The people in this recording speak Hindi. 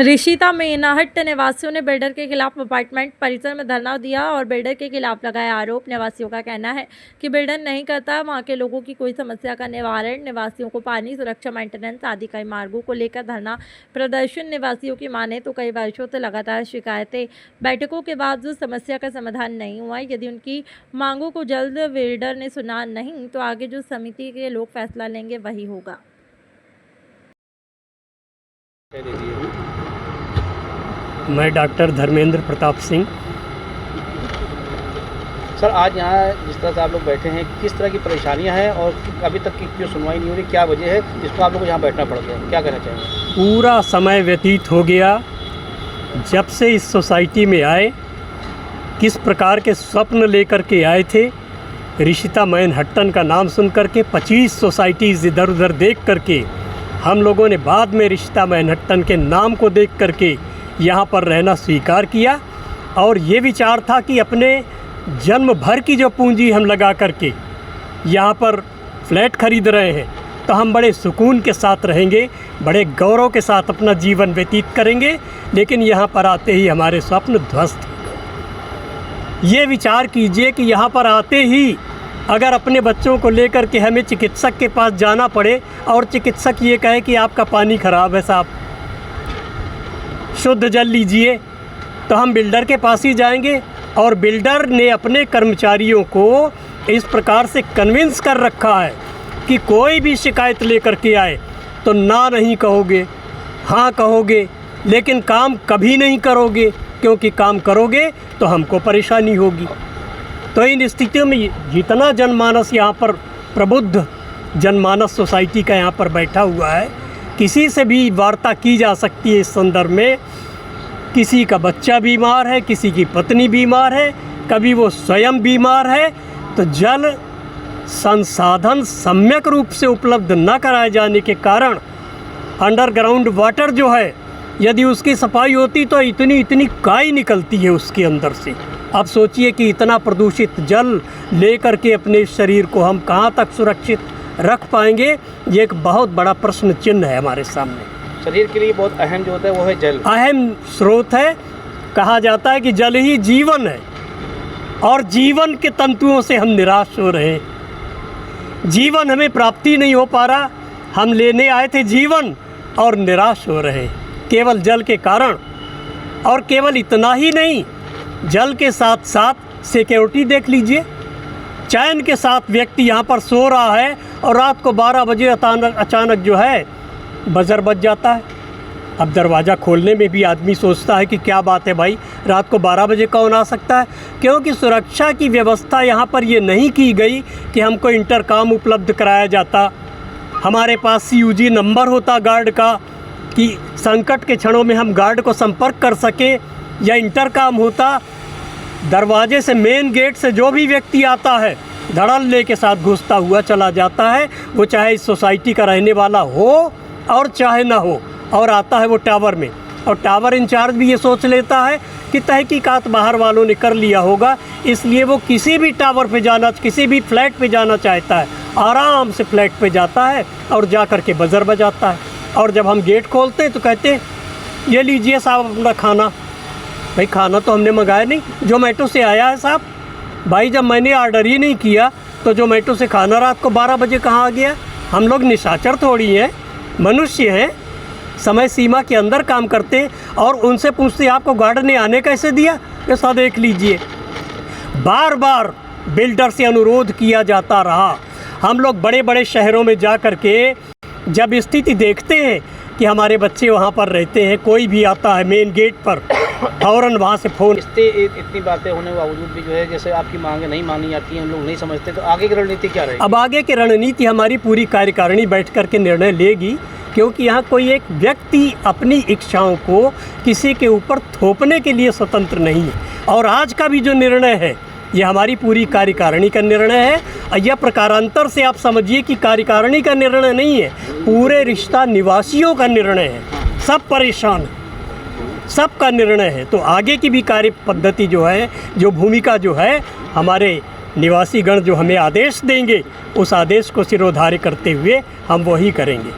ऋषिता मेनाहट निवासियों ने बिल्डर के खिलाफ अपार्टमेंट परिसर में धरना दिया और बिल्डर के खिलाफ लगाया आरोप। निवासियों का कहना है कि बिल्डर नहीं करता वहां के लोगों की कोई समस्या का निवारण। निवासियों को पानी, सुरक्षा, मेंटेनेंस आदि कई मार्गों को लेकर धरना प्रदर्शन। निवासियों की माने तो कई वर्षों से लगातार शिकायतें, बैठकों के बावजूद समस्या का समाधान नहीं हुआ। यदि उनकी मांगों को जल्द बिल्डर ने सुना नहीं तो आगे जो समिति के लोग फैसला लेंगे वही होगा। मैं डॉक्टर धर्मेंद्र प्रताप सिंह। सर, आज यहाँ जिस तरह से आप लोग बैठे हैं, किस तरह की परेशानियाँ हैं और अभी तक की क्यों सुनवाई नहीं हो रही, क्या वजह है जिसको आप लोग को यहाँ बैठना पड़ गया, क्या कहना चाहेंगे? पूरा समय व्यतीत हो गया जब से इस सोसाइटी में आए, किस प्रकार के स्वप्न लेकर के आए थे। ऋषिता मैनहट्टन का नाम सुन करके 25 सोसाइटीज़ इधर उधर देख करके हम लोगों ने बाद में ऋषिता मैनहट्टन के नाम को देख करके यहाँ पर रहना स्वीकार किया और ये विचार था कि अपने जन्म भर की जो पूंजी हम लगा करके यहाँ पर फ्लैट खरीद रहे हैं तो हम बड़े सुकून के साथ रहेंगे, बड़े गौरव के साथ अपना जीवन व्यतीत करेंगे। लेकिन यहाँ पर आते ही हमारे स्वप्न ध्वस्त। ये विचार कीजिए कि यहाँ पर आते ही अगर अपने बच्चों को लेकर के हमें चिकित्सक के पास जाना पड़े और चिकित्सक ये कहे कि आपका पानी ख़राब है साहब, शुद्ध जल लीजिए, तो हम बिल्डर के पास ही जाएंगे। और बिल्डर ने अपने कर्मचारियों को इस प्रकार से कन्विंस कर रखा है कि कोई भी शिकायत लेकर के आए तो ना नहीं कहोगे, हाँ कहोगे, लेकिन काम कभी नहीं करोगे, क्योंकि काम करोगे तो हमको परेशानी होगी। तो इन स्थितियों में जितना जनमानस यहाँ पर प्रबुद्ध जनमानस सोसाइटी का यहाँ पर बैठा हुआ है, किसी से भी वार्ता की जा सकती है। इस संदर्भ में किसी का बच्चा बीमार है, किसी की पत्नी बीमार है, कभी वो स्वयं बीमार है, तो जल संसाधन सम्यक रूप से उपलब्ध न कराए जाने के कारण अंडरग्राउंड वाटर जो है, यदि उसकी सफाई होती तो इतनी काई निकलती है उसके अंदर से। अब सोचिए कि इतना प्रदूषित जल लेकर के अपने शरीर को हम कहाँ तक सुरक्षित रख पाएंगे, ये एक बहुत बड़ा प्रश्न चिन्ह है हमारे सामने। शरीर के लिए बहुत अहम जो होता है वो है जल, अहम स्रोत है। कहा जाता है कि जल ही जीवन है और जीवन के तंतुओं से हम निराश हो रहे हैं। जीवन हमें प्राप्ति नहीं हो पा रहा, हम लेने आए थे जीवन और निराश हो रहे हैं केवल जल के कारण। और केवल इतना ही नहीं, जल के साथ साथ सिक्योरिटी देख लीजिए। चैन के साथ व्यक्ति यहाँ पर सो रहा है और रात को 12 बजे अचानक जो है बजर बज जाता है। अब दरवाज़ा खोलने में भी आदमी सोचता है कि क्या बात है भाई, रात को 12 बजे कौन आ सकता है, क्योंकि सुरक्षा की व्यवस्था यहाँ पर ये नहीं की गई कि हमको इंटरकॉम उपलब्ध कराया जाता, हमारे पास CUG नंबर होता गार्ड का कि संकट के क्षणों में हम गार्ड को संपर्क कर सके, या इंटरकॉम होता। दरवाजे से, मेन गेट से जो भी व्यक्ति आता है धड़ल्ले के साथ घुसता हुआ चला जाता है, वो चाहे इस सोसाइटी का रहने वाला हो और चाहे ना हो, और आता है वो टावर में। और टावर इंचार्ज भी ये सोच लेता है कि तहकीकात बाहर वालों ने कर लिया होगा, इसलिए वो किसी भी टावर पे जाना, किसी भी फ्लैट पे जाना चाहता है, आराम से फ्लैट पे जाता है और जा कर के बजर बजाता है। और जब हम गेट खोलते हैं तो कहते हैं ये लीजिए साहब अपना खाना। भाई खाना तो हमने मंगाया नहीं, जोमेटो से आया है साहब। भाई जब मैंने ऑर्डर ही नहीं किया तो जोमेटो से खाना रात को 12 बजे कहाँ आ गया? हम लोग निशाचर थोड़ी हैं, मनुष्य हैं, समय सीमा के अंदर काम करते। और उनसे पूछते आपको गार्ड ने आने कैसे दिया? ऐसा देख लीजिए, बार बार बिल्डर से अनुरोध किया जाता रहा। हम लोग बड़े बड़े शहरों में जा कर के जब स्थिति देखते हैं कि हमारे बच्चे वहाँ पर रहते हैं, कोई भी आता है मेन गेट पर फ़ौरन वहाँ से फ़ोन। इतनी बातें होने के बावजूद भी जो है, जैसे आपकी मांगें नहीं मानी जाती हैं, हम लोग नहीं समझते, तो आगे की रणनीति क्या रहेगी? अब आगे की रणनीति हमारी पूरी कार्यकारिणी बैठ कर के निर्णय लेगी, क्योंकि यहाँ कोई एक व्यक्ति अपनी इच्छाओं को किसी के ऊपर थोपने के लिए स्वतंत्र नहीं है। और आज का भी जो निर्णय है ये हमारी पूरी कार्यकारिणी का निर्णय है। यह प्रकारांतर से आप समझिए कि कार्यकारिणी का निर्णय नहीं है, पूरे ऋषिता निवासियों का निर्णय है। सब परेशान हैं, सबका निर्णय है। तो आगे की भी कार्य पद्धति जो है, जो भूमिका जो है, हमारे निवासी गण जो हमें आदेश देंगे, उस आदेश को सिरोधार्य करते हुए हम वही करेंगे।